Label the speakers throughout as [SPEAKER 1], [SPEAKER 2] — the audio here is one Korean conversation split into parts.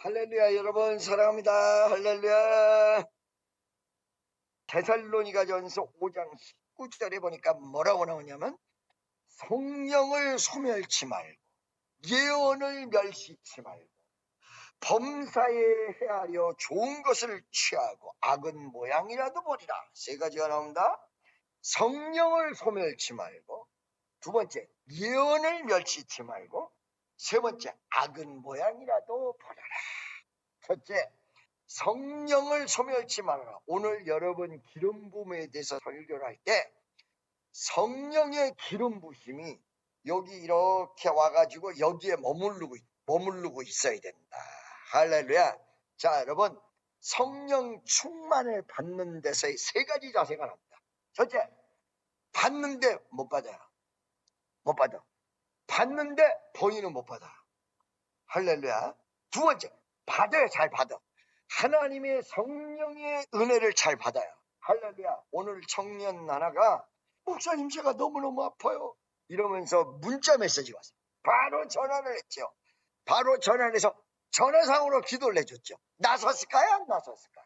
[SPEAKER 1] 할렐루야, 여러분 사랑합니다. 할렐루야. 데살로니가전서 5장 19절에 보니까 뭐라고 나오냐면 성령을 소멸치 말고 예언을 멸시치 말고 범사에 헤아려 좋은 것을 취하고 악은 모양이라도 버리라. 세 가지가 나온다. 성령을 소멸치 말고, 두 번째 예언을 멸시치 말고, 세 번째 악은 모양이라도 버려라. 첫째, 성령을 소멸치 말아라. 오늘 여러분 기름 부음에 대해서 설교를 할 때 성령의 기름 부심이 여기 이렇게 와가지고 여기에 머무르고 있어야 된다. 할렐루야. 자, 여러분, 성령 충만을 받는 데서의 세 가지 자세가 나옵니다. 첫째, 받는데 못 받아요. 못 받아. 받는데 본인은 못 받아. 할렐루야. 두 번째, 받아요. 잘 받아. 하나님의 성령의 은혜를 잘 받아요. 할렐루야. 오늘 청년 하나가 목사님 제가 너무너무 아파요 이러면서 문자 메시지 왔어요. 바로 전화를 했죠. 바로 전화해서 전화상으로 기도를 해줬죠. 나섰을까요? 안 나섰을까요?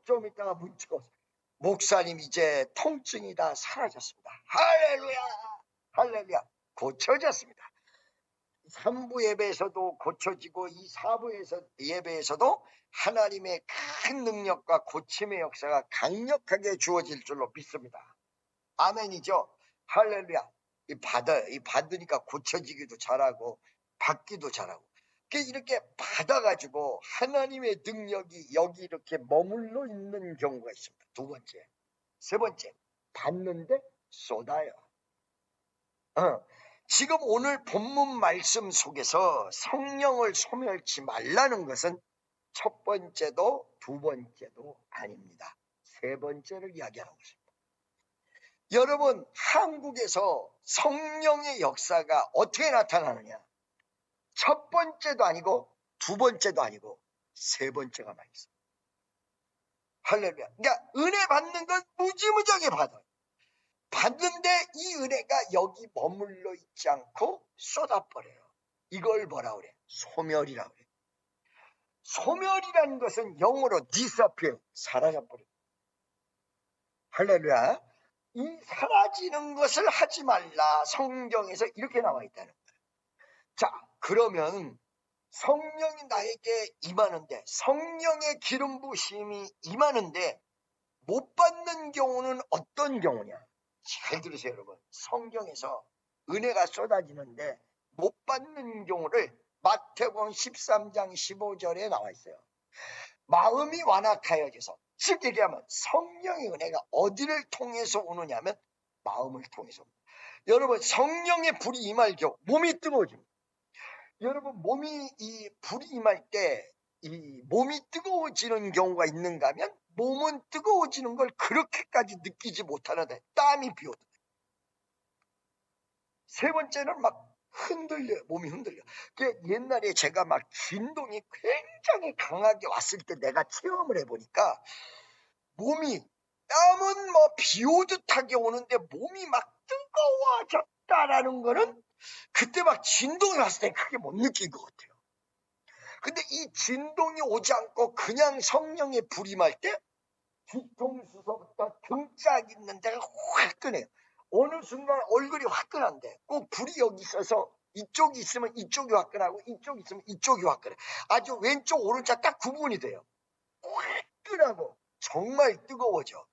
[SPEAKER 1] 좀 이따가 문자가 왔어요. 목사님 이제 통증이 다 사라졌습니다. 할렐루야. 할렐루야. 고쳐졌습니다. 3부 예배에서도 고쳐지고 이 4부 예배에서도 하나님의 큰 능력과 고침의 역사가 강력하게 주어질 줄로 믿습니다. 아멘이죠. 할렐루야. 이 받으니까 고쳐지기도 잘하고 받기도 잘하고 이렇게 받아가지고 하나님의 능력이 여기 이렇게 머물러 있는 경우가 있습니다. 두 번째. 세 번째, 받는데 쏟아요. 지금 오늘 본문 말씀 속에서 성령을 소멸치 말라는 것은 첫 번째도 두 번째도 아닙니다. 세 번째를 이야기하는 것입니다. 여러분, 한국에서 성령의 역사가 어떻게 나타나느냐? 첫 번째도 아니고 두 번째도 아니고 세 번째가 많이 있어요. 할렐루야. 그러니까 은혜 받는 건 무지무지하게 받아요. 받는데 이 은혜가 여기 머물러 있지 않고 쏟아버려요. 이걸 뭐라 그래? 소멸이라고 그래. 소멸이라는 것은 영어로 disappear, 사라져버려. 할렐루야. 이 사라지는 것을 하지 말라. 성경에서 이렇게 나와 있다는 거예요. 자, 그러면 성령이 나에게 임하는데, 성령의 기름 부심이 임하는데 못 받는 경우는 어떤 경우냐? 잘 들으세요, 여러분. 성경에서 은혜가 쏟아지는데 못 받는 경우를 마태복음 13장 15절에 나와 있어요. 마음이 완악하여져서, 즉 얘기하면 성령의 은혜가 어디를 통해서 오느냐면 마음을 통해서 옵니다. 여러분, 성령의 불이 임할 경우 몸이 뜨거워집니다. 여러분, 몸이 이 불이 임할 때 이 몸이 뜨거워지는 경우가 있는가 하면 몸은 뜨거워지는 걸 그렇게까지 느끼지 못하는데 땀이 비오듯. 세 번째는 막 흔들려요. 몸이 흔들려. 옛날에 제가 막 진동이 굉장히 강하게 왔을 때 내가 체험을 해보니까 몸이, 땀은 뭐 비 오듯하게 오는데 몸이 막 뜨거워졌다라는 거는 그때 막 진동이 왔을 때 크게 못 느낀 것 같아요. 근데 이 진동이 오지 않고 그냥 성령의 불이 임할 때 뒤통수서부터 등짝 있는 데가 화끈해요. 어느 순간 얼굴이 화끈한데 꼭 불이 여기 있어서 이쪽이 있으면 이쪽이 화끈하고 이쪽이 있으면 이쪽이 화끈해. 아주 왼쪽 오른쪽 딱 구분이 돼요. 화끈하고 정말 뜨거워져.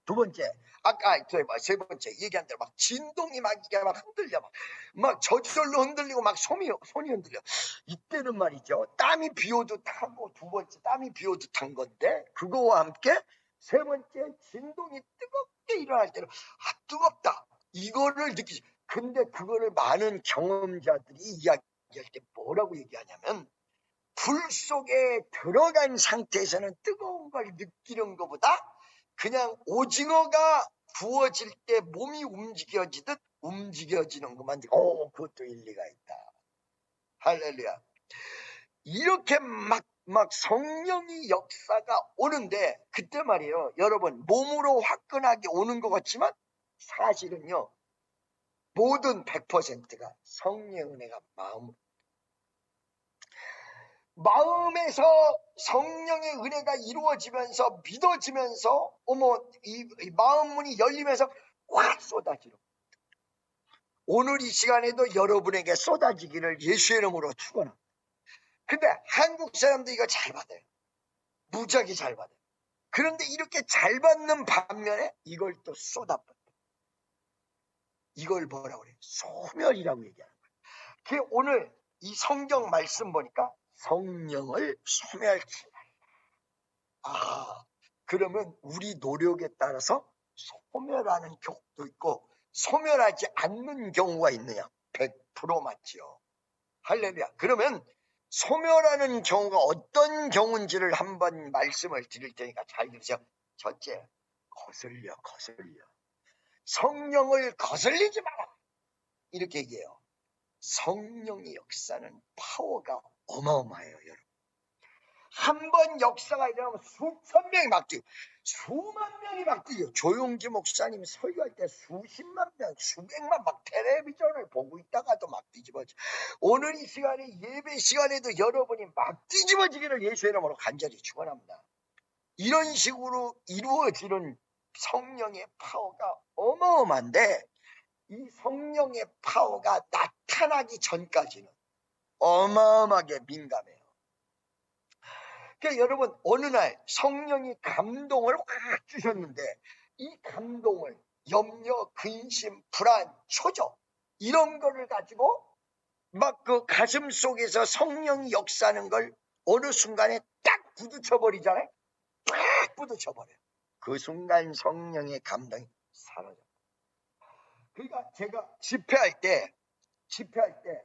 [SPEAKER 1] 두 번째, 아까 세 번째 얘기한 대로 막 진동이 막 이게 막 흔들려, 막 저절로 흔들리고 막 손이 흔들려. 이때는 말이죠, 땀이 비오듯 하고, 두 번째 땀이 비오듯 한 건데 그거와 함께 세 번째 진동이 뜨겁게 일어날 때는 뜨겁다 이거를 느끼지. 근데 그거를 많은 경험자들이 이야기할 때 뭐라고 얘기하냐면, 불 속에 들어간 상태에서는 뜨거운 걸 느끼는 것보다 그냥 오징어가 구워질 때 몸이 움직여지듯 움직여지는 것만 느끼고, 그것도 일리가 있다. 할렐루야. 이렇게 막 성령의 역사가 오는데 그때 말이에요, 여러분, 몸으로 화끈하게 오는 것 같지만 사실은요, 모든 100%가 성령의 은혜가 마음으로. 마음에서 성령의 은혜가 이루어지면서 믿어지면서 이 마음 문이 열리면서 확 쏟아지는, 오늘 이 시간에도 여러분에게 쏟아지기를 예수의 이름으로 축원합니다. 근데 한국 사람들 이거 잘 받아요. 무지하게 잘 받아요. 그런데 이렇게 잘 받는 반면에 이걸 또 쏟아붓는, 이걸 뭐라고 그래요? 소멸이라고 얘기하는 거예요. 그 오늘 이 성경 말씀 보니까 성령을 소멸치 말라. 그러면 우리 노력에 따라서 소멸하는 경우도 있고 소멸하지 않는 경우가 있느냐? 100% 맞지요. 할렐루야. 그러면 소멸하는 경우가 어떤 경우인지를 한번 말씀을 드릴 테니까 잘 들으세요. 첫째, 거슬려. 성령을 거슬리지 마라. 이렇게 얘기해요. 성령의 역사는 파워가 어마어마해요, 여러분. 한 번 역사가 일어나면 수천 명이 막 뛰고 수만 명이 막 뛰고, 조용기 목사님 설교할 때 수십만 명, 수백만 막 텔레비전을 보고 있다가도 막 뒤집어져. 오늘 이 시간에 예배 시간에도 여러분이 막 뒤집어지기를 예수의 이름으로 간절히 축원합니다. 이런 식으로 이루어지는 성령의 파워가 어마어마한데, 이 성령의 파워가 나타나기 전까지는 어마어마하게 민감해요. 그러니까 여러분, 어느 날 성령이 감동을 확 주셨는데 이 감동을 염려, 근심, 불안, 초조 이런 거를 가지고 막 그 가슴 속에서 성령이 역사하는 걸 어느 순간에 딱 부딪혀버리잖아요. 딱 부딪혀버려요. 그 순간 성령의 감동이 사라져요. 그러니까 제가 집회할 때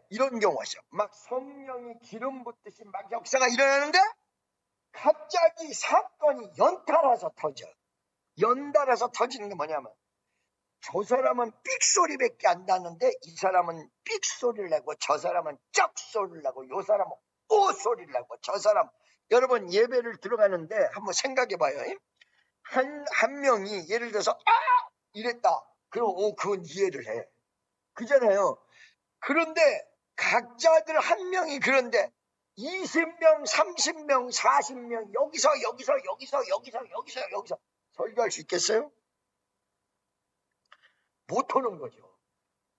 [SPEAKER 1] 이런 경우가 있어요. 막 성령이 기름 붓듯이 막 역사가 일어나는데 갑자기 사건이 연달아서 터져요. 연달아서 터지는 게 뭐냐면, 저 사람은 삑소리밖에 안 나는데 이 사람은 삑소리를 내고, 저 사람은 쩍소리를 내고, 요 사람은 오소리를 내고, 저 사람. 여러분, 예배를 들어가는데 한번 생각해 봐요. 한 명이 예를 들어서 이랬다. 그럼 그건 이해를 해. 그잖아요. 그런데 각자들 한 명이 그런데 20명, 30명, 40명 여기서 설교할 수 있겠어요? 못하는 거죠.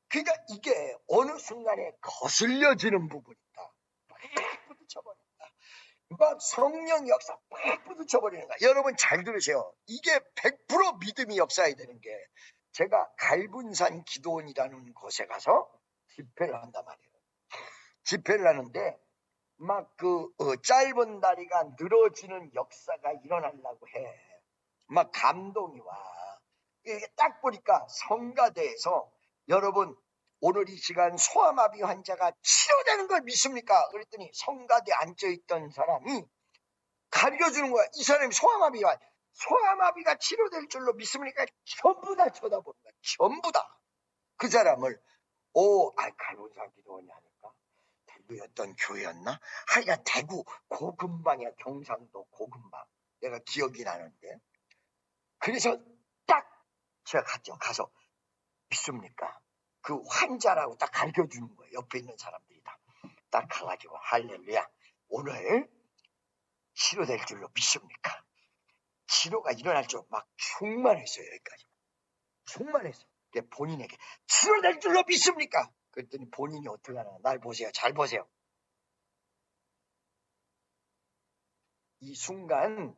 [SPEAKER 1] 그러니까 이게 어느 순간에 거슬려지는 부분이다. 팍 부딪혀버린다. 막 성령 역사 팍 부딪혀버리는 거야. 여러분 잘 들으세요. 이게 100% 믿음이 역사해야 되는 게, 제가 갈분산 기도원이라는 곳에 가서 집회를 한단 말이에요. 집회를 하는데 막 짧은 다리가 늘어지는 역사가 일어나려고 해. 막 감동이 와. 이게 딱 보니까 성가대에서, 여러분 오늘 이 시간 소아마비 환자가 치료되는 걸 믿습니까? 그랬더니 성가대 앉아있던 사람이 가르쳐주는 거야. 이 사람이 소아마비가 치료될 줄로 믿습니까? 전부 다 쳐다보는 거야. 전부 다. 그 사람을 갈보사 기도원이 하니까 대구였던 교회였나? 하여간 대구 고금방이야. 경상도 고금방. 내가 기억이 나는데. 그래서 딱 제가 갔죠. 가서 믿습니까? 그 환자라고 딱 가르쳐주는 거예요. 옆에 있는 사람들이 다. 딱 가가지고 할렐루야. 오늘 치료될 줄로 믿습니까? 치료가 일어날 줄 막 충만했어요. 여기까지. 충만했어. 본인에게 치료될 줄로 믿습니까? 그랬더니 본인이 어떻게 하나, 날 보세요. 잘 보세요. 이 순간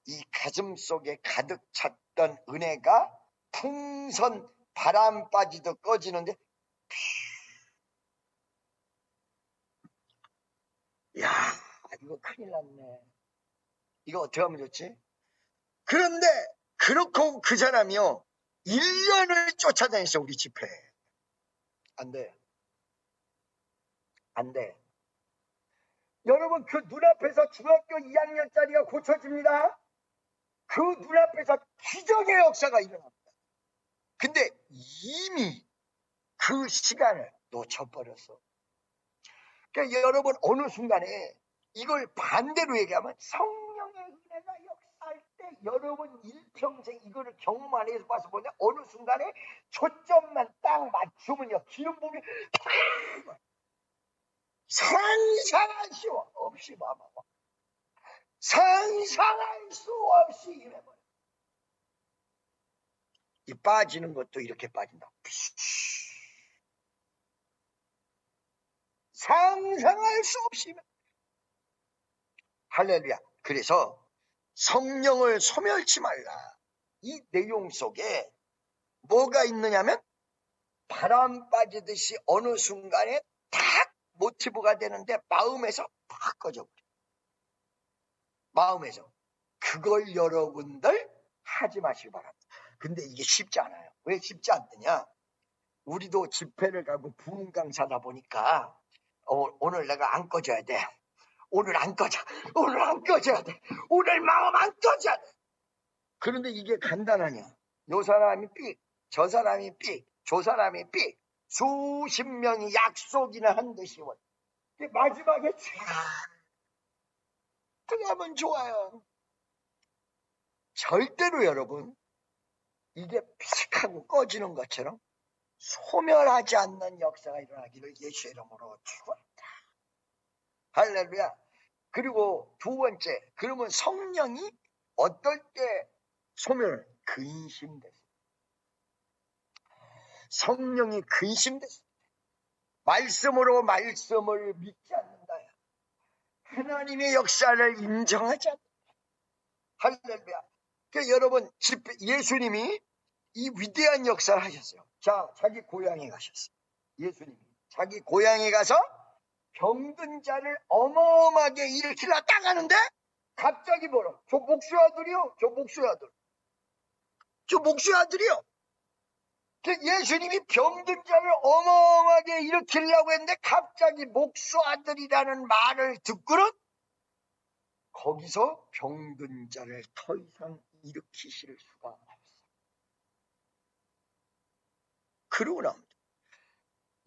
[SPEAKER 1] 이 가슴 속에 가득 찼던 은혜가 풍선 바람 빠지듯 꺼지는데, 야, 이거 큰일 났네. 이거 어떻게 하면 좋지? 그런데 그렇고 그 사람이요 1년을 쫓아다녔어. 우리 집회. 안 돼. 여러분, 그 눈앞에서 중학교 2학년짜리가 고쳐집니다. 그 눈앞에서 기적의 역사가 일어납니다. 근데 이미 그 시간을 놓쳐버렸어. 그러니까 여러분, 어느 순간에 이걸 반대로 얘기하면, 성령의 은혜가 역사할 때 여러분 일평생 이거를 경험 안에서 봐서 보냐, 어느 순간에 초점만 딱 맞추면요 기름 부음이 상상할 수 없이 상상할 수 없이 이래버려. 이 빠지는 것도 이렇게 빠진다. 상상할 수 없이. 할렐루야. 그래서 성령을 소멸치 말라. 이 내용 속에 뭐가 있느냐면 바람 빠지듯이 어느 순간에 탁 모티브가 되는데 마음에서 팍 꺼져버려. 마음에서. 그걸 여러분들 하지 마시기 바랍니다. 근데 이게 쉽지 않아요. 왜 쉽지 않느냐? 우리도 집회를 가고 부흥 강사다 보니까 오늘 내가 안 꺼져야 돼. 오늘 안 꺼져. 오늘 안 꺼져야 돼. 오늘 마음 안 꺼져야 돼. 그런데 이게 간단하냐? 요 사람이 삑, 저 사람이 삑, 저 사람이 삑. 수십 명이 약속이나 한 듯이 마지막에 쫙 들어가면 좋아요. 절대로 여러분 이게 픽 하고 꺼지는 것처럼 소멸하지 않는 역사가 일어나기를 예수의 이름으로 축원합니다. 할렐루야. 그리고 두 번째, 그러면 성령이 어떨 때 소멸? 근심됐어요. 성령이 근심됐어요. 말씀으로 말씀을 믿지 않는다. 하나님의 역사를 인정하지 않는다. 할렐루야. 그러니까 여러분, 예수님이 이 위대한 역사를 하셨어요. 자, 자기 고향에 가셨어요. 예수님이 자기 고향에 가서 병든 자를 어마어마하게 일으키려 딱 하는데 갑자기 뭐라? 저 목수 아들이요. 저 목수 아들. 저 목수 아들이요. 예수님이 병든 자를 어마어마하게 일으키려고 했는데 갑자기 목수 아들이라는 말을 듣고는 거기서 병든 자를 더 이상 일으키실 수가 없어요. 그러고 나옵니다.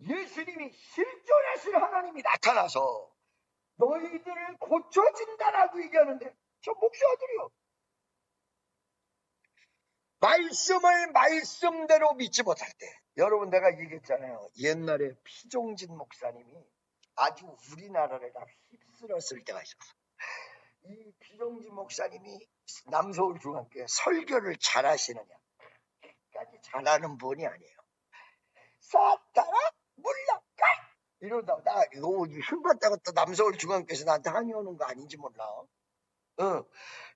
[SPEAKER 1] 예수님이 실존하신 하나님이 나타나서 너희들을 고쳐진다라고 얘기하는데 저 목수 아들이요. 말씀을 말씀대로 믿지 못할 때, 여러분 내가 얘기했잖아요. 옛날에 피종진 목사님이 아주 우리나라를 다 휩쓸었을 때가 있었어. 이 피종진 목사님이 남서울중학교에 설교를 잘하시느냐? 까지 잘하는 분이 아니에요. 사탄아 물러가! 이러다 나 이거 흉봤다고 또 남서울중학교에서 나한테 항의 오는 거 아닌지 몰라.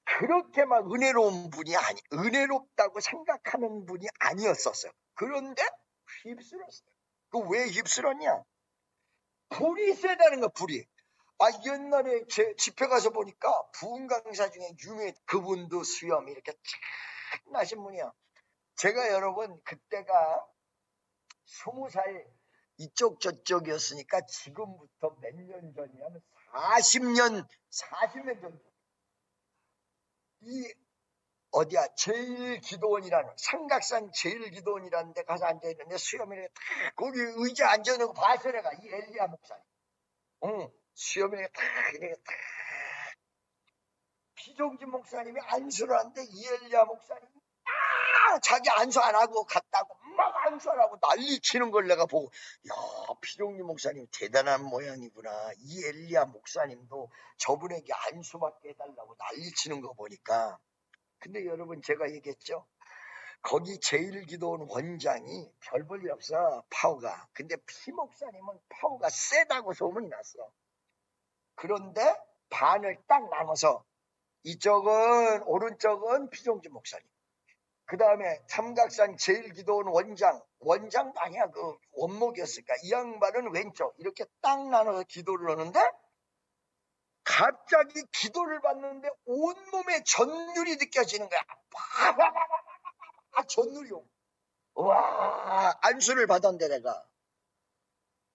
[SPEAKER 1] 그렇게 막 은혜로운 분이 은혜롭다고 생각하는 분이 아니었었어요. 그런데 휩쓸었어요. 그 왜 휩쓸었냐? 불이 세다는 거, 불이. 옛날에 제 집회 가서 보니까 부흥 강사 중에 그분도 수염이 이렇게 쫙 나신 분이야. 제가 여러분 그때가 20살 이쪽 저쪽이었으니까 지금부터 몇 년 전이냐면 40년 전. 이 어디야 제일기도원이라는 삼각산 제일기도원이라는 데 가서 앉아있는데 수염이 탁 거기 의자 앉아놓고 봤어 내가. 이 엘리야 목사님. 수염이 탁 이렇게 탁 피종진 목사님이 안수를 하는데 이 엘리야 목사님이 자기 안수 안 하고 갔다고 막 안수 안 하고 난리 치는 걸 내가 보고, 야, 피종진 목사님 대단한 모양이구나. 이 엘리야 목사님도 저분에게 안수받게 해달라고 난리 치는 거 보니까. 근데 여러분 제가 얘기했죠. 거기 제일기도원 원장이 별 볼 일 없어, 파워가. 근데 피 목사님은 파워가 세다고 소문이 났어. 그런데 반을 딱 나눠서 이쪽은 오른쪽은 피종진 목사님, 그 다음에 삼각산 제일기도원 원장도 아니야, 그 원목이었을까, 이 양반은 왼쪽, 이렇게 딱 나눠서 기도를 하는데 갑자기 기도를 받는데 온몸에 전율이 느껴지는 거야. 전율이요. 와, 안수를 받았는데 내가,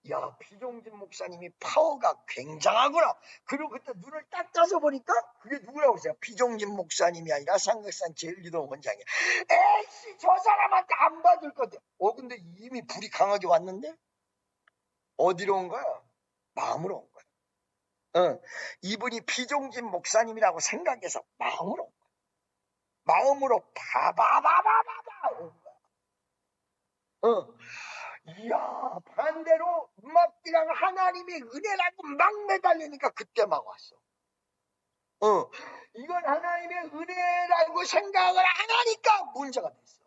[SPEAKER 1] 야, 피종진 목사님이 파워가 굉장하구나. 그리고 그때 눈을 딱 떠서 보니까 그게 누구라고 했어요? 피종진 목사님이 아니라 삼각산 제일기도원 원장이야. 에이씨, 저 사람한테 안 받을 건데. 근데 이미 불이 강하게 왔는데 어디로 온 거야? 마음으로 온 거야. 이분이 피종진 목사님이라고 생각해서 마음으로 온 거야. 마음으로 바바바바바바 온 거야. 이야, 반대로 막 그냥 하나님의 은혜라고 막 매달리니까 그때 막 왔어. 이건 하나님의 은혜라고 생각을 안 하니까 문제가 됐어.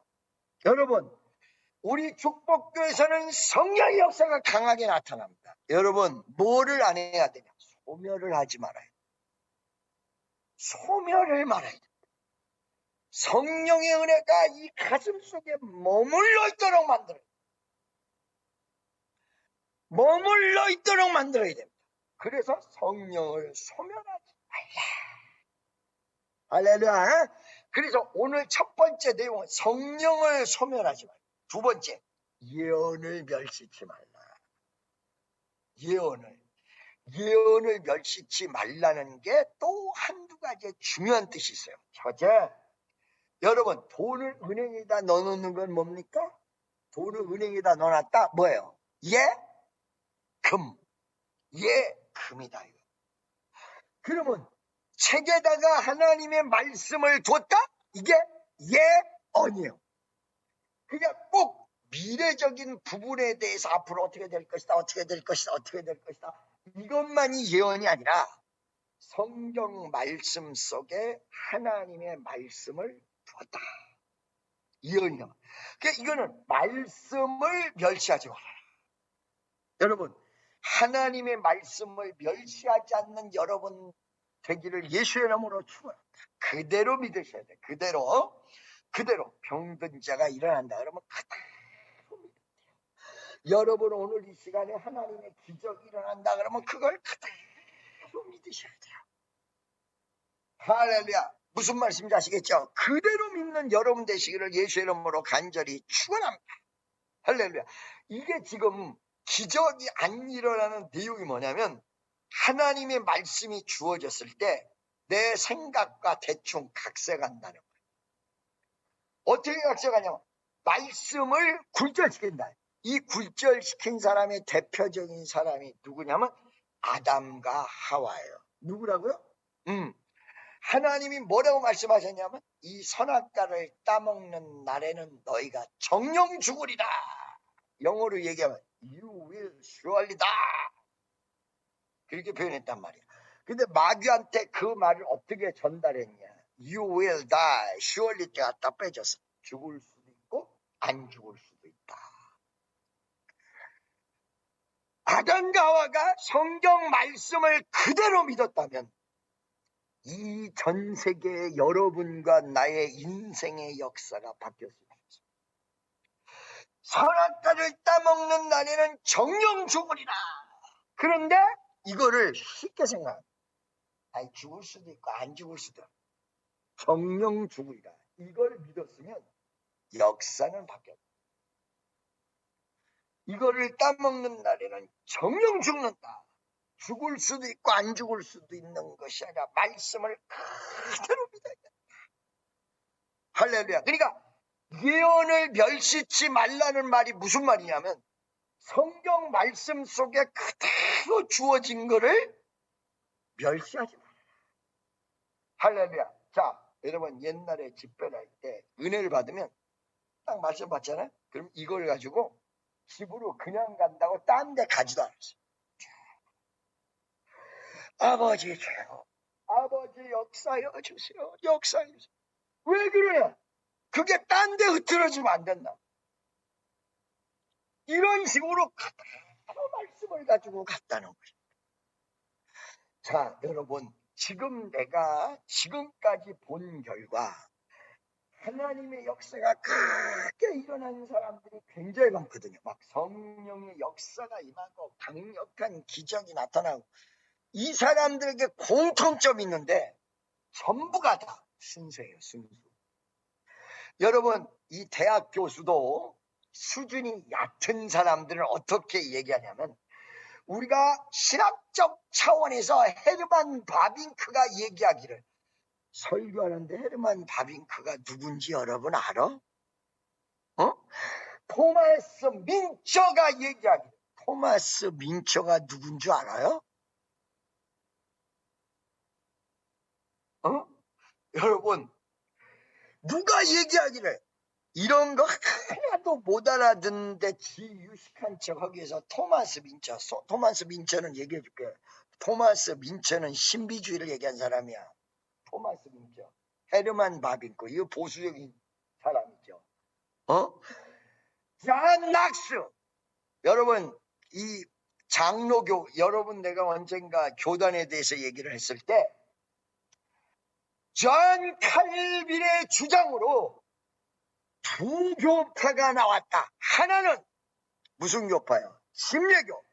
[SPEAKER 1] 여러분, 우리 축복교에서는 성령의 역사가 강하게 나타납니다. 여러분, 뭐를 안 해야 되냐? 소멸을 하지 말아야 돼. 소멸을 말아야 돼. 성령의 은혜가 이 가슴 속에 머물러 있도록 만들어야 돼. 머물러 있도록 만들어야 됩니다. 그래서 성령을 소멸하지 말라. 할렐루야. 그래서 오늘 첫 번째 내용은 성령을 소멸하지 말라. 두 번째, 예언을 멸시치 말라. 예언을 멸시치 말라는 게 또 한두 가지 중요한 뜻이 있어요. 첫째, 여러분, 돈을 은행에다 넣어놓는 건 뭡니까? 돈을 은행에다 넣어놨다? 뭐예요? 금이다. 이거. 그러면 책에다가 하나님의 말씀을 뒀다? 이게 예언이에요. 그냥 꼭 미래적인 부분에 대해서 앞으로 어떻게 될 것이다, 어떻게 될 것이다, 어떻게 될 것이다. 이것만이 예언이 아니라 성경 말씀 속에 하나님의 말씀을 두었다. 예언이요. 그러니까 이거는 말씀을 멸시하지 말아라. 여러분, 하나님의 말씀을 멸시하지 않는 여러분 되기를 예수의 이름으로 축원합니다. 그대로 믿으셔야 돼. 그대로 병든 자가 일어난다. 그러면 그대로 믿으세요. 여러분 오늘 이 시간에 하나님의 기적이 일어난다. 그러면 그걸 그대로 믿으셔야 돼요. 할렐루야. 무슨 말씀인지 아시겠죠? 그대로 믿는 여러분 되시기를 예수의 이름으로 간절히 축원합니다. 할렐루야. 이게 지금 기적이 안 일어나는 내용이 뭐냐면 하나님의 말씀이 주어졌을 때 내 생각과 대충 각색한다는 거예요. 어떻게 각색하냐면 말씀을 굴절시킨다. 이 굴절시킨 사람의 대표적인 사람이 누구냐면 아담과 하와예요. 누구라고요? 하나님이 뭐라고 말씀하셨냐면 이 선악과를 따먹는 날에는 너희가 정령 죽으리라. 영어로 얘기하면 You will surely die. 그렇게 표현했단 말이야. 근데 마귀한테 그 말을 어떻게 전달했냐? You will die. surely 때 갖다 빼줬어. 죽을 수도 있고 안 죽을 수도 있다. 아담과 하와가 성경 말씀을 그대로 믿었다면 이 전 세계 여러분과 나의 인생의 역사가 바뀌었습니다. 선악과를 따먹는 날에는 정령 죽으리라. 그런데 이거를 쉽게 생각합니다. 아니, 죽을 수도 있고 안 죽을 수도 있고 정령 죽으리라. 이걸 믿었으면 역사는 바뀌었다. 이거를 따먹는 날에는 정령 죽는다. 죽을 수도 있고 안 죽을 수도 있는 것이 아니라 말씀을 그대로 믿어야 된다. 할렐루야. 그러니까 예언을 멸시치 말라는 말이 무슨 말이냐면 성경 말씀 속에 그대로 주어진 거를 멸시하지 마. 할렐루야. 자, 여러분 옛날에 집회를 할 때 은혜를 받으면 딱 말씀 받잖아요. 그럼 이걸 가지고 집으로 그냥 간다고 딴 데 가지도 않았어요. 아버지 최고. 아버지 역사여 주세요. 역사여 주세요. 왜 그래요? 그게 딴 데 흐트러지면 안 된다. 이런 식으로 그대로 말씀을 가지고 갔다는 거죠. 자, 여러분 지금 내가 지금까지 본 결과 하나님의 역사가 크게 일어나는 사람들이 굉장히 많거든요. 막 성령의 역사가 임하고 강력한 기적이 나타나고 이 사람들에게 공통점이 있는데 전부가 다 순수예요. 순수. 여러분 이 대학 교수도 수준이 얕은 사람들은 어떻게 얘기하냐면 우리가 신학적 차원에서 헤르만 바빙크가 얘기하기를 설교하는데 헤르만 바빙크가 누군지 여러분 알아? 토마스 민처가 얘기하기를 토마스 민처가 누군지 알아요? 여러분 누가 얘기하기를 이런 거 하나도 못 알아듣는데 지 유식한 척 하기 위해서 토마스 민처는 얘기해 줄게. 토마스 민처는 신비주의를 얘기한 사람이야. 토마스 민처. 헤르만 바빙크. 이거 보수적인 사람이죠. 존 낙스. 여러분, 이 장로교, 여러분 내가 언젠가 교단에 대해서 얘기를 했을 때 존 칼빈의 주장으로 두 교파가 나왔다. 하나는 무슨 교파요? 심례교.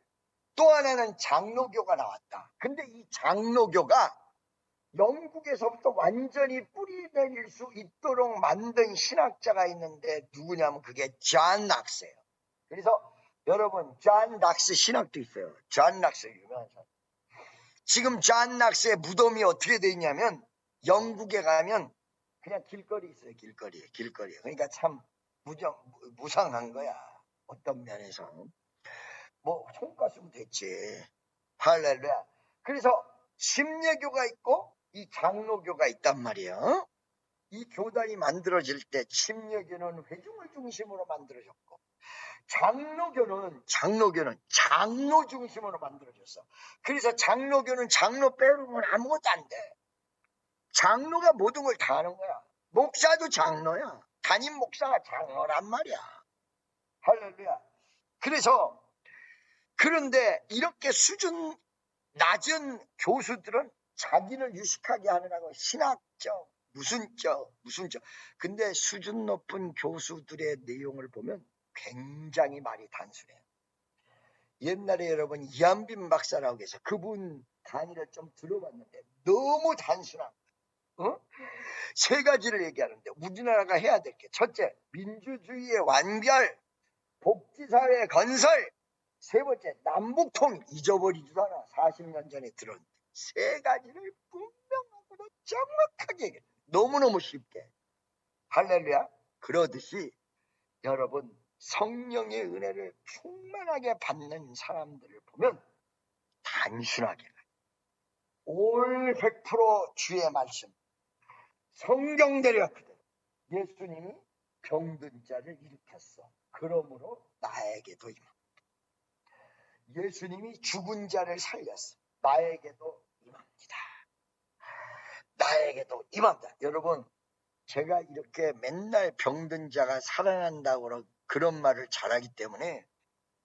[SPEAKER 1] 또 하나는 장로교가 나왔다. 근데 이 장로교가 영국에서부터 완전히 뿌리 내릴 수 있도록 만든 신학자가 있는데 누구냐면 그게 존 낙스예요. 그래서 여러분 존 낙스 신학도 있어요. 존 낙스 유명한 사람. 지금 존 낙스의 무덤이 어떻게 돼 있냐면 영국에 가면 그냥 길거리 있어요. 길거리. 그러니까 참 무상한 거야. 어떤 면에서. 뭐 총가스면 됐지. 할렐루야. 그래서 심례교가 있고 이 장로교가 있단 말이에요. 이 교단이 만들어질 때 심례교는 회중을 중심으로 만들어졌고 장로교는 장로 중심으로 만들어졌어. 그래서 장로교는 장로 빼놓으면 아무것도 안 돼. 장로가 모든 걸 다 하는 거야. 목사도 장로야. 담임 목사가 장로란 말이야. 할렐루야. 그래서 그런데 이렇게 수준 낮은 교수들은 자기를 유식하게 하느라고 신학적 무슨 적. 근데 수준 높은 교수들의 내용을 보면 굉장히 말이 단순해요. 옛날에 여러분 이한빈 박사라고 계세요. 그분 강의를 좀 들어봤는데 너무 단순한 세 가지를 얘기하는데 우리나라가 해야 될 게 첫째, 민주주의의 완결, 복지사회 건설, 세 번째, 남북통일. 잊어버리지도 않아. 40년 전에 들었는데 세 가지를 분명하고 정확하게 얘기해. 너무너무 쉽게. 할렐루야. 그러듯이 여러분 성령의 은혜를 충만하게 받는 사람들을 보면 단순하게 올 100% 주의 말씀 성경대로 그대로 예수님이 병든 자를 일으켰어. 그러므로 나에게도 임합니다. 예수님이 죽은 자를 살렸어. 나에게도 임합니다. 나에게도 임합니다. 여러분 제가 이렇게 맨날 병든 자가 살아난다고 그런 말을 잘하기 때문에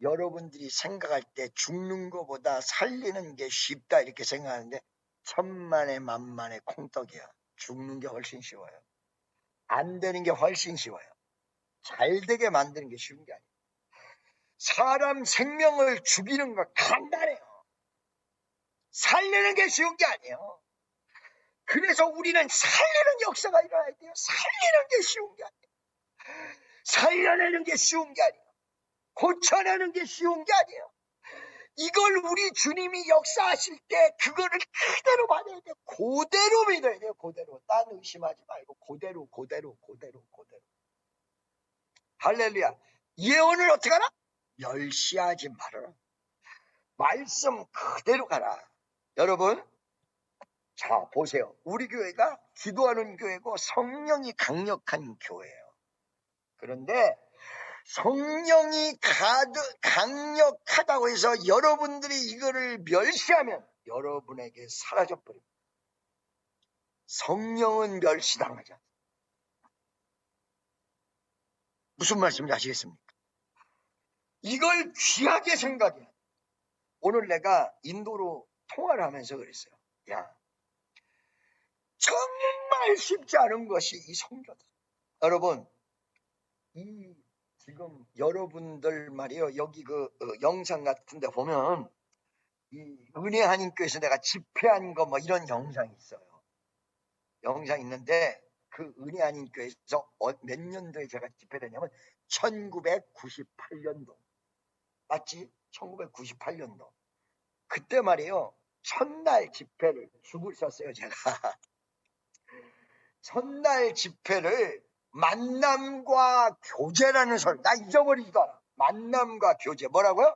[SPEAKER 1] 여러분들이 생각할 때 죽는 것보다 살리는 게 쉽다 이렇게 생각하는데 천만에 만만의 콩떡이야. 죽는 게 훨씬 쉬워요. 안 되는 게 훨씬 쉬워요. 잘 되게 만드는 게 쉬운 게 아니에요. 사람 생명을 죽이는 거 간단해요. 살리는 게 쉬운 게 아니에요. 그래서 우리는 살리는 역사가 일어나야 돼요. 살리는 게 쉬운 게 아니에요. 살려내는 게 쉬운 게 아니에요. 고쳐내는 게 쉬운 게 아니에요. 이걸 우리 주님이 역사하실 때 그거를 그대로 받아야 돼요. 그대로 믿어야 돼요. 그대로. 딴 의심하지 말고 그대로. 할렐루야. 예언을 어떻게 하나? 멸시하지 말아라. 말씀 그대로 가라. 여러분 자 보세요. 우리 교회가 기도하는 교회고 성령이 강력한 교회예요. 그런데 성령이 강력하다고 해서 여러분들이 이거를 멸시하면 여러분에게 사라져버립니다. 성령은 멸시당하지 않습니다. 무슨 말씀인지 아시겠습니까? 이걸 귀하게 생각해. 오늘 내가 인도로 통화를 하면서 그랬어요. 야, 정말 쉽지 않은 것이 이 성교다. 여러분, 이 지금 여러분들 말이에요. 여기 영상 같은데 보면 이 은혜 한인교회에서 내가 집회한 거 뭐 이런 영상이 있어요. 영상 있는데 그 은혜 한인교회에서 몇 년도에 제가 집회했냐면 1998년도. 맞지? 1998년도. 그때 말이에요. 첫날 집회를 죽을 썼어요, 제가. 첫날 집회를 만남과 교제라는 소리. 나 잊어버리지도 않아. 만남과 교제. 뭐라고요?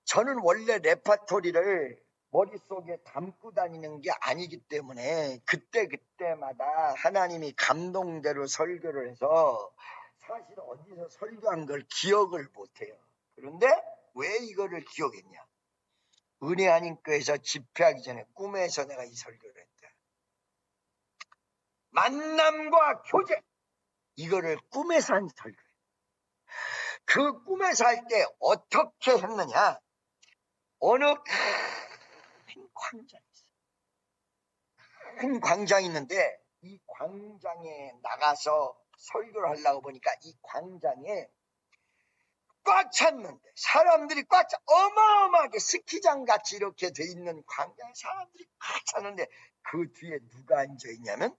[SPEAKER 1] 저는 원래 레파토리를 머릿속에 담고 다니는 게 아니기 때문에 그때마다 하나님이 감동대로 설교를 해서 사실 어디서 설교한 걸 기억을 못해요. 그런데 왜 이거를 기억했냐? 은혜 한인교회에서 집회하기 전에 꿈에서 내가 이 설교를 했다. 만남과 교제, 이거를 꿈에서 한 설교예요. 그 꿈에서 할 때 어떻게 했느냐? 어느 큰 광장이 있어요. 큰 광장이 있는데 이 광장에 나가서 설교를 하려고 보니까 이 광장에 꽉 찼는데 사람들이 꽉 차, 어마어마하게 스키장 같이 이렇게 돼 있는 광장에 사람들이 꽉 찼는데 그 뒤에 누가 앉아 있냐면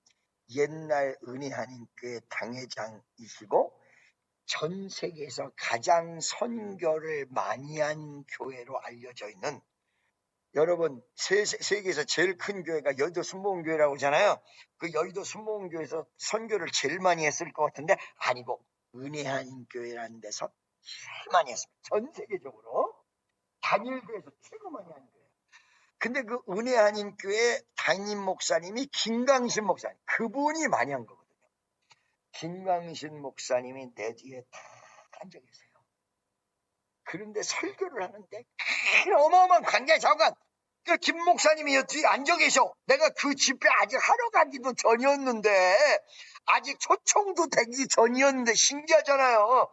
[SPEAKER 1] 옛날 은혜 한인교회 당회장이시고 전 세계에서 가장 선교를 많이 한 교회로 알려져 있는, 여러분 세계에서 제일 큰 교회가 여의도 순복음교회라고 하잖아요. 그 여의도 순복음교회에서 선교를 제일 많이 했을 것 같은데 아니고 은혜 한인교회라는 데서 제일 많이 했습니다. 전 세계적으로 단일교회에서 최고 많이 한 거예요. 근데 그 은혜 한인교회 담임 목사님이 김광신 목사님, 그분이 많이 한 거거든요. 김광신 목사님이 내 뒤에 딱 앉아 계세요. 그런데 설교를 하는데 어마어마한 관계 장관, 그 김 목사님이 뒤에 앉아 계셔. 내가 그 집회 아직 하러 가기도 전이었는데, 아직 초청도 되기 전이었는데 신기하잖아요.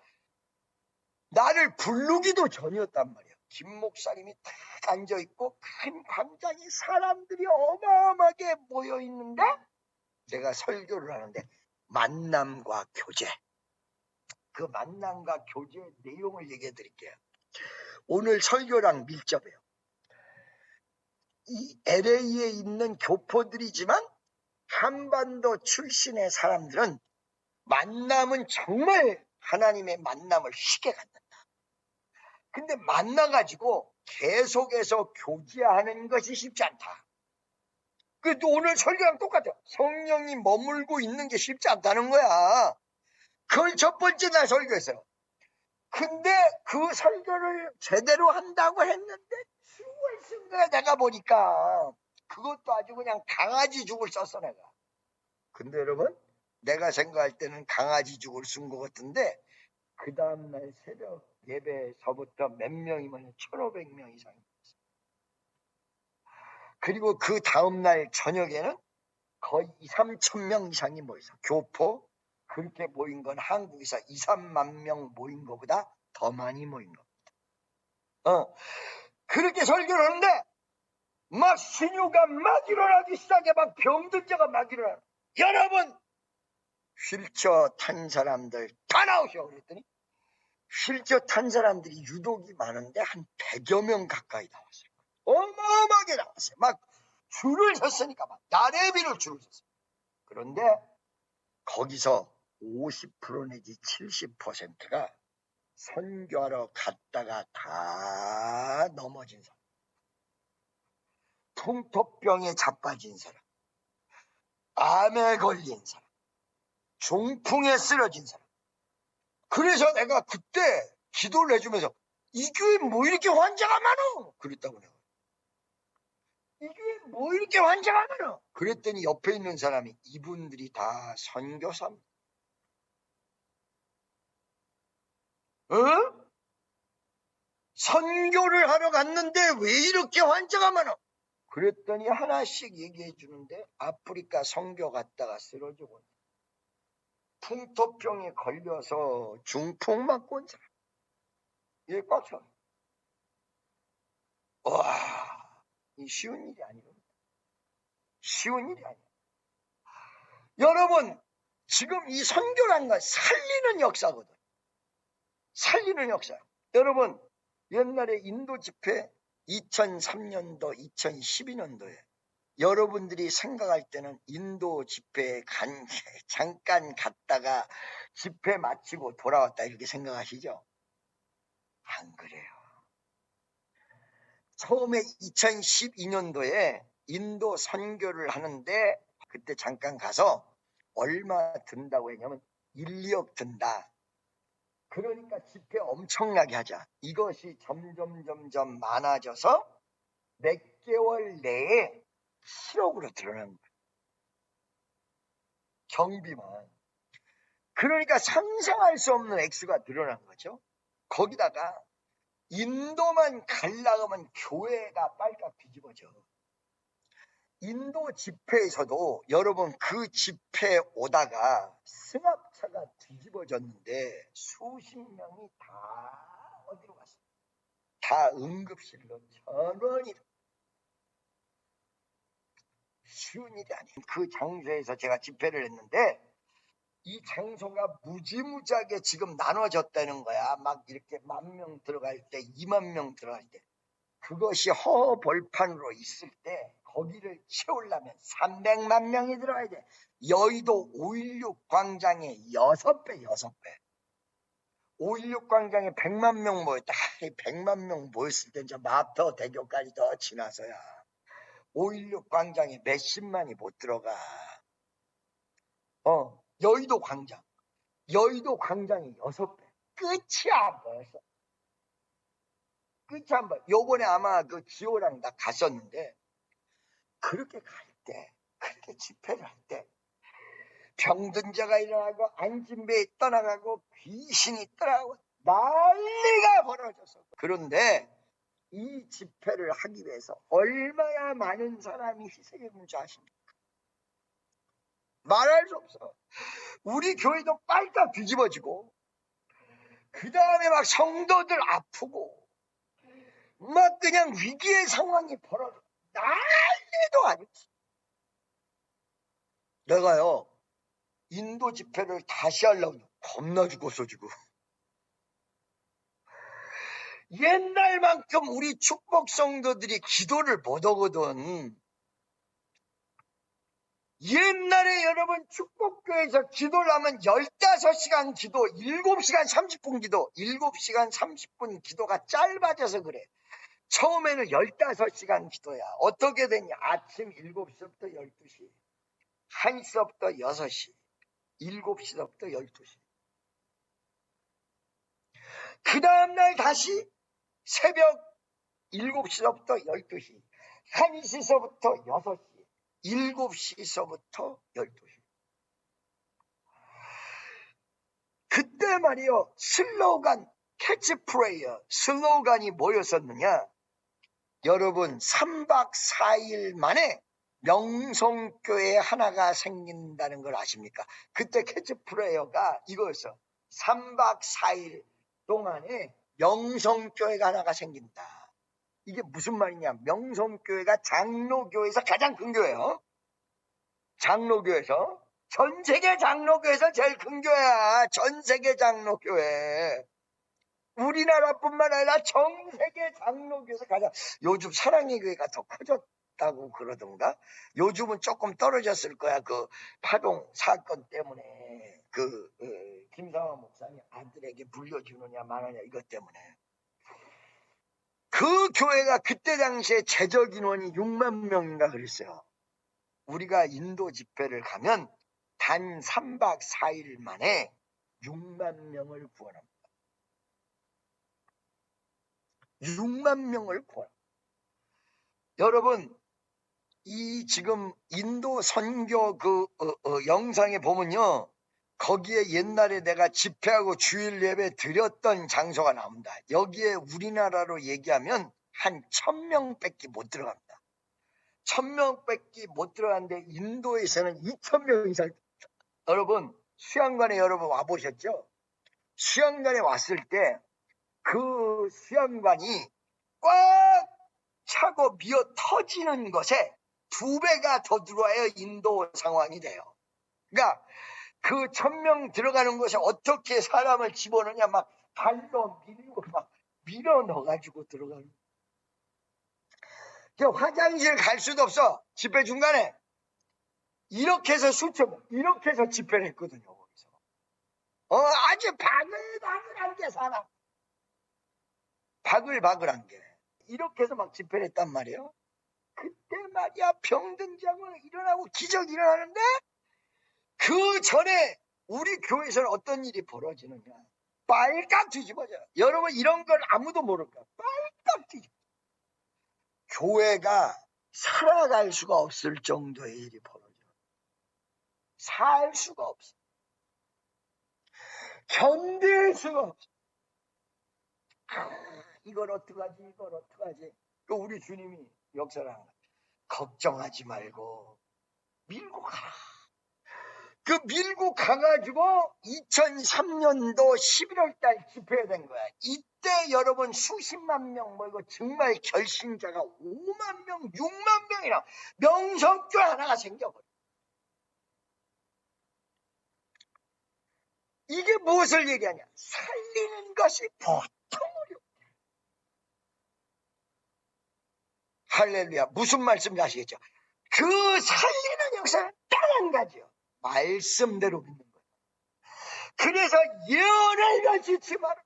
[SPEAKER 1] 나를 부르기도 전이었단 말이야. 김 목사님이 딱 앉아 있고 큰 광장에 사람들이 어마어마하게 모여 있는데 내가 설교를 하는데 만남과 교제, 그 만남과 교제의 내용을 얘기해 드릴게요. 오늘 설교랑 밀접해요. 이 LA에 있는 교포들이지만 한반도 출신의 사람들은 만남은 정말 하나님의 만남을 쉽게 갖는다. 근데 만나가지고 계속해서 교제하는 것이 쉽지 않다. 그래도 오늘 설교랑 똑같아요. 성령이 머물고 있는 게 쉽지 않다는 거야. 그걸 첫 번째 날 설교했어요. 근데 그 설교를 제대로 한다고 했는데 죽을 쓴 거야. 내가 보니까 그것도 아주 그냥 강아지 죽을 썼어 내가. 근데 여러분, 내가 생각할 때는 강아지 죽을 쓴 것 같은데 그 다음날 새벽 예배서부터 몇 명이면 1,500명 이상이 있어요. 그리고 그 다음날 저녁에는 거의 2, 3천 명 이상이 모여서 교포, 그렇게 모인 건 한국에서 2, 3만 명 모인 것보다 더 많이 모인 겁니다. 그렇게 설교를 하는데 막 신유가 막 일어나기 시작해. 막 병든 자가 막 일어나. 여러분, 휠체어 탄 사람들 다 나오셔. 그랬더니 휠체어 탄 사람들이 유독이 많은데 한 100여 명 가까이 나왔어요. 어마어마하게 나왔어요. 막 줄을 섰으니까 막 나래비를 줄을 섰어요. 그런데 거기서 50% 내지 70%가 선교하러 갔다가 다 넘어진 사람, 풍토병에 자빠진 사람, 암에 걸린 사람, 중풍에 쓰러진 사람. 그래서 내가 그때 기도를 해주면서 이 교회 뭐 이렇게 환자가 많어? 그랬다고 내가. 이 교회 뭐 이렇게 환자가 많어? 그랬더니 옆에 있는 사람이 이분들이 다 선교사입니다. 선교를 하러 갔는데 왜 이렇게 환자가 많아? 그랬더니 하나씩 얘기해 주는데 아프리카 선교 갔다가 쓰러지고 풍토병에 걸려서 중풍 맞고 온 사람. 이게 꽉 차. 와, 이 쉬운 일이 아니거든요. 쉬운 일이 아니에요. 여러분, 지금 이 선교란 건 살리는 역사거든. 살리는 역사. 여러분, 옛날에 인도 집회 2003년도, 2012년도에 여러분들이 생각할 때는 인도 집회에 잠깐 갔다가 집회 마치고 돌아왔다 이렇게 생각하시죠? 안 그래요. 처음에 2012년도에 인도 선교를 하는데 그때 잠깐 가서 얼마 든다고 했냐면 1, 2억 든다. 그러니까 집회 엄청나게 하자. 이것이 점점 많아져서 몇 6개월 내에 7억으로 드러난 거예요. 경비만. 그러니까 상상할 수 없는 액수가 늘어난 거죠. 거기다가 인도만 가려면 교회가 빨갛 뒤집어져. 인도 집회에서도 여러분 그 집회 오다가 승합차가 뒤집어졌는데 수십 명이 다 어디로 갔어요? 다 응급실로 전원이. 쉬운 일이 아니에요. 그 장소에서 제가 집회를 했는데 이 장소가 무지무지하게 지금 나눠졌다는 거야. 막 이렇게 10,000명 들어갈 때, 20,000명 들어갈 때. 그것이 허벌판으로 있을 때 거기를 채우려면 300만 명이 들어가야 돼. 여의도 5.16 광장에 6배. 5.16 광장에 100만 명 모였다. 100만 명 모였을 때 이제 마포 대교까지 더 지나서야 5.16 광장에 몇십만이 못 들어가. 여의도 광장. 여의도 광장이 6배. 끝이 안 보였어. 끝이 안 보여. 요번에 아마 그 지호랑 나 갔었는데, 그렇게 갈 때, 그렇게 집회를 할 때, 병든 자가 일어나고, 안진배에 떠나가고, 귀신이 떠나가고, 난리가 벌어졌어. 그런데, 이 집회를 하기 위해서 얼마나 많은 사람이 희생했는 줄 아십니까? 말할 수 없어. 우리 교회도 빨딱 뒤집어지고, 그 다음에 막 성도들 아프고, 막 그냥 위기의 상황이 벌어져. 난리도 아니지. 내가요, 인도 집회를 다시 하려고 겁나 죽었어, 지금. 옛날만큼 우리 축복 성도들이 기도를 못 하거든. 옛날에 여러분 축복교회에서 기도를 하면 15시간 기도, 7시간 30분 기도, 7시간 30분 기도가 짧아져서 그래. 처음에는 15시간 기도야. 어떻게 되냐? 아침 7시부터 12시, 1시부터 6시, 7시부터 12시. 그 다음날 다시 새벽 7시부터 12시, 1시부터 6시, 7시부터 12시. 그때 말이요, 슬로건, 캐치프레이어, 슬로건이 뭐였었느냐? 여러분, 3박 4일 만에 명성교회 하나가 생긴다는 걸 아십니까? 그때 캐치프레이어가 이거였어. 3박 4일 동안에 명성교회가 하나가 생긴다. 이게 무슨 말이냐? 명성교회가 장로교회에서 가장 큰 교회예요. 장로교회에서. 전 세계 장로교회에서 제일 큰 교회야. 전 세계 장로교회. 우리나라뿐만 아니라 전 세계 장로교회에서 가장. 요즘 사랑의 교회가 더 커졌다고 그러던가. 요즘은 조금 떨어졌을 거야. 그 파동 사건 때문에 김상환 목사님 아들에게 물려주느냐 마느냐 이것 때문에. 그 교회가 그때 당시에 재적 인원이 6만 명인가 그랬어요. 우리가 인도 집회를 가면 단 3박 4일 만에 6만 명을 구원합니다. 6만 명을 구원합니다. 여러분, 이 지금 인도 선교 영상에 보면요. 거기에 옛날에 내가 집회하고 주일 예배 드렸던 장소가 나옵니다. 여기에 우리나라로 얘기하면 한 1,000명밖에 못 들어갑니다. 1,000명밖에 못 들어가는데 인도에서는 2,000명 이상. 여러분, 수양관에 여러분 와보셨죠? 수양관에 왔을 때 그 수양관이 꽉 차고 미어 터지는 것에 2배가 더 들어와야 인도 상황이 돼요. 그러니까 그 1,000명 들어가는 곳에 어떻게 사람을 집어넣냐, 막 발로 밀고 막 밀어 넣어가지고 들어가는. 화장실 갈 수도 없어. 집회 중간에. 이렇게 해서 이렇게 해서 집회를 했거든요. 거기서. 아주 바글바글한 게 사람. 바글바글한 게. 이렇게 해서 막 집회를 했단 말이에요. 그때 말이야, 병든 자가 일어나고 기적이 일어나는데, 그 전에 우리 교회에서는 어떤 일이 벌어지느냐. 빨갛 뒤집어져. 여러분, 이런 걸 아무도 모를까. 빨갛 뒤집어져. 교회가 살아갈 수가 없을 정도의 일이 벌어져. 살 수가 없어. 견딜 수가 없어. 이걸 어떡하지? 이걸 어떡하지? 우리 주님이 역사를 한 거야. 걱정하지 말고 밀고 가라. 그 밀고 가가지고 2003년도 11월 달 집회된 거야. 이때 여러분 수십만 명, 이거 정말 결신자가 5만 명, 6만 명이나 명성교 하나가 생겨버려. 이게 무엇을 얘기하냐? 살리는 것이 보통 어려워. 할렐루야. 무슨 말씀인지 아시겠죠? 그 살리는 역사는 딱 한 가지요. 말씀대로 믿는 거예요. 그래서 예언을 멸시치 말고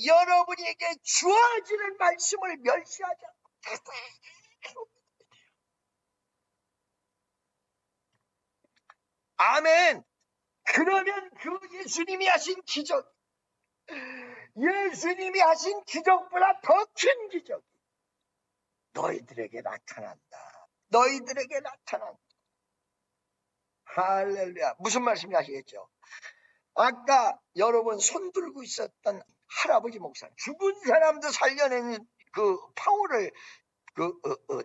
[SPEAKER 1] 여러분에게 주어지는 말씀을 멸시하지 않고 아멘. 그러면 그 예수님이 하신 기적, 예수님이 하신 기적보다 더 큰 기적이 너희들에게 나타난다. 너희들에게 나타난다. 할렐루야. 무슨 말씀인지 아시겠죠? 아까 여러분 손 들고 있었던 할아버지 목사, 죽은 사람도 살려내는 그 파워를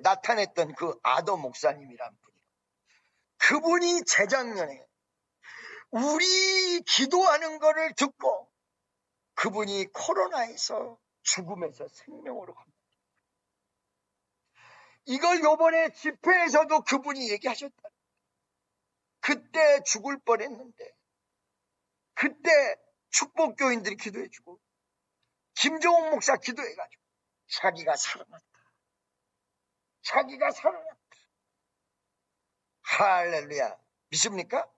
[SPEAKER 1] 나타냈던 그 아도 목사님이란 분이요. 그분이 재작년에 우리 기도하는 거를 듣고 그분이 코로나에서 죽음에서 생명으로 갑니다. 이걸 요번에 집회에서도 그분이 얘기하셨다. 그때 죽을 뻔했는데 그때 축복교인들이 기도해주고 김종욱 목사 기도해가지고 자기가 살아났다. 자기가 살아났다. 할렐루야. 믿습니까?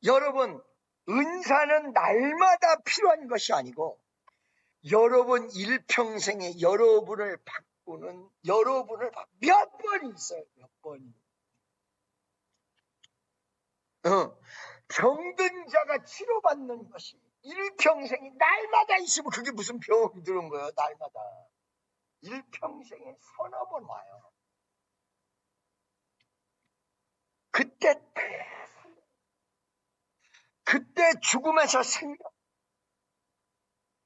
[SPEAKER 1] 여러분, 은사는 날마다 필요한 것이 아니고 여러분 일평생에 여러분을 바꾸는 몇 번이 있어요. 몇 번이. 병든 자가 치료받는 것이 일평생이 날마다 있으면 그게 무슨 병이 드는 거예요. 날마다. 일평생에 서너 번 와요. 그때 죽음에서 생명.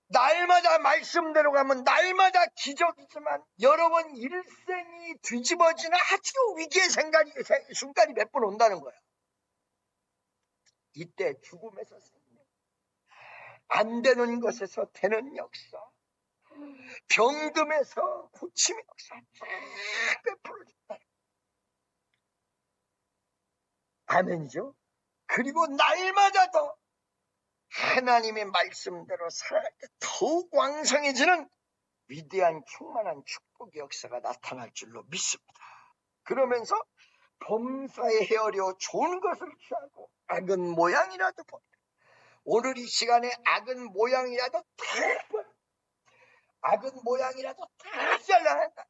[SPEAKER 1] 날마다 말씀대로 가면 날마다 기적이지만 여러분 일생이 뒤집어지는 아주 위기의 순간이 몇 번 온다는 거예요. 이때 죽음에서 생명, 안 되는 것에서 되는 역사, 병듦에서 고침의 역사 쫙 베풀어준다. 아멘이죠. 그리고 날마다 더 하나님의 말씀대로 살아갈 때 더욱 왕성해지는 위대한 충만한 축복의 역사가 나타날 줄로 믿습니다. 그러면서 범사에 헤어려 좋은 것을 취하고 악은 모양이라도 버려. 오늘 이 시간에 악은 모양이라도 다 버려. 악은 모양이라도 다 잘라낸다.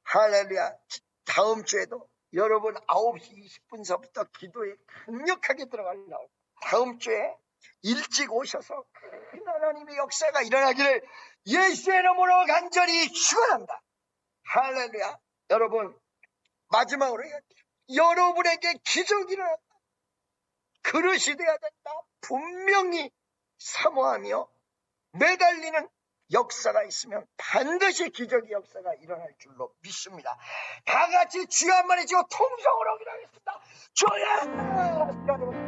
[SPEAKER 1] 할렐루야. 다음 주에도 여러분 9시 20분서부터 기도에 강력하게 들어가려고 다음 주에 일찍 오셔서 큰 하나님의 역사가 일어나기를 예수의 이름으로 간절히 축원합니다. 할렐루야. 여러분 마지막으로 여러분에게 기적이 일어난다. 그릇이 되어야 된다. 분명히 사모하며 매달리는 역사가 있으면 반드시 기적의 역사가 일어날 줄로 믿습니다. 다 같이 주여 한번 해주고 통성으로 기도하겠습니다. 주여!